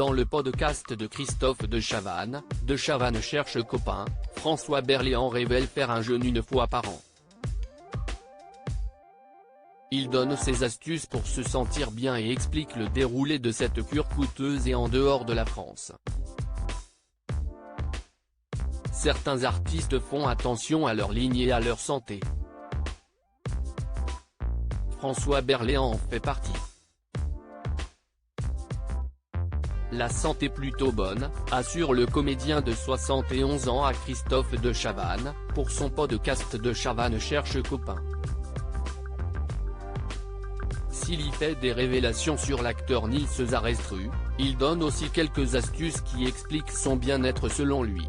Dans le podcast de Christophe de Chavannes cherche copain, François Berléand révèle faire un jeûne une fois par an. Il donne ses astuces pour se sentir bien et explique le déroulé de cette cure coûteuse et en dehors de la France. Certains artistes font attention à leur ligne et à leur santé. François Berléand en fait partie. La santé plutôt bonne, assure le comédien de 71 ans à Christophe de Chavannes, pour son podcast de Chavannes cherche copain. S'il y fait des révélations sur l'acteur Nils Zarestru, il donne aussi quelques astuces qui expliquent son bien-être selon lui.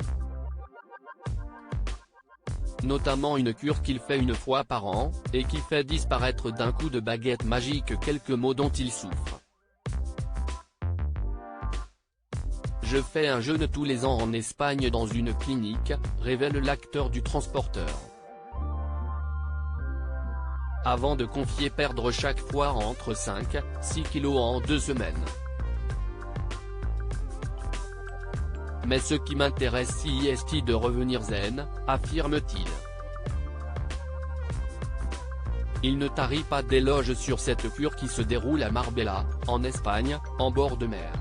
Notamment une cure qu'il fait une fois par an, et qui fait disparaître d'un coup de baguette magique quelques maux dont il souffre. Je fais un jeûne tous les ans en Espagne dans une clinique, révèle l'acteur du Transporteur. Avant de confier perdre chaque fois entre 5 et 6 kilos en 2 semaines. Mais ce qui m'intéresse c'est de revenir zen, affirme-t-il. Il ne tarit pas d'éloges sur cette cure qui se déroule à Marbella, en Espagne, en bord de mer.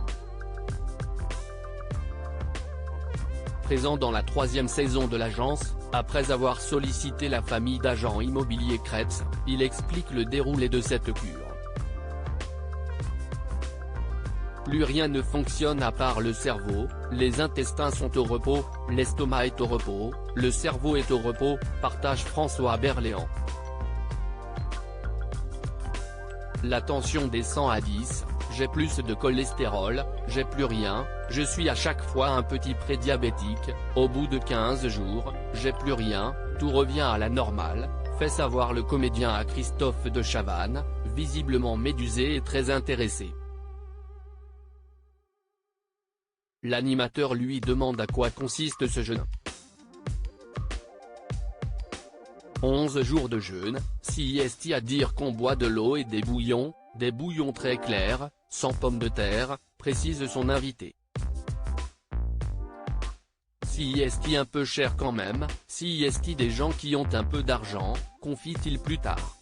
Présent dans la 3e saison de l'agence, après avoir sollicité la famille d'agents immobiliers Kretz, il explique le déroulé de cette cure. Plus rien ne fonctionne à part le cerveau, les intestins sont au repos, l'estomac est au repos, le cerveau est au repos, partage François Berléand. La tension descend à 10, j'ai plus de cholestérol, j'ai plus rien, je suis à chaque fois un petit prédiabétique, au bout de 15 jours, j'ai plus rien, tout revient à la normale, fait savoir le comédien à Christophe de Chavannes, visiblement médusé et très intéressé. L'animateur lui demande à quoi consiste ce jeûne. 11 jours de jeûne, c'est à dire qu'on boit de l'eau et des bouillons très clairs, sans pommes de terre, précise son invité. C'est un peu cher quand même, c'est des gens qui ont un peu d'argent, confie-t-il plus tard.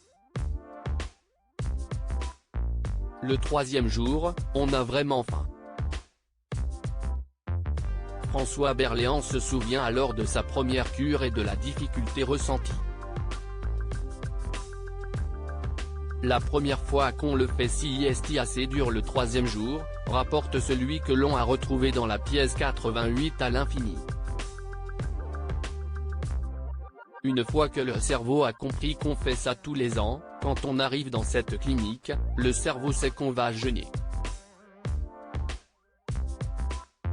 Le 3e jour, on a vraiment faim. François Berléand se souvient alors de sa première cure et de la difficulté ressentie. La première fois qu'on le fait c'est assez dur le 3e jour, rapporte celui que l'on a retrouvé dans la pièce 88 à l'infini. Une fois que le cerveau a compris qu'on fait ça tous les ans, quand on arrive dans cette clinique, le cerveau sait qu'on va jeûner.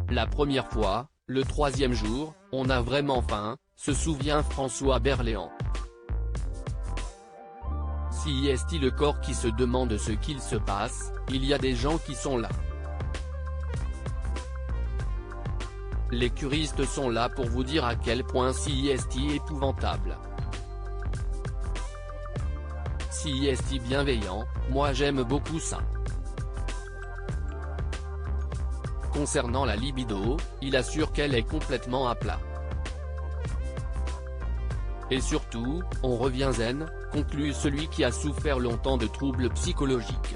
La première fois, le 3e jour, on a vraiment faim, se souvient François Berléand. C'est le corps qui se demande ce qu'il se passe, il y a des gens qui sont là. Les curistes sont là pour vous dire à quel point c'est épouvantable. C'est bienveillant, moi j'aime beaucoup ça. Concernant la libido, il assure qu'elle est complètement à plat. Et surtout, on revient zen, conclut celui qui a souffert longtemps de troubles psychologiques.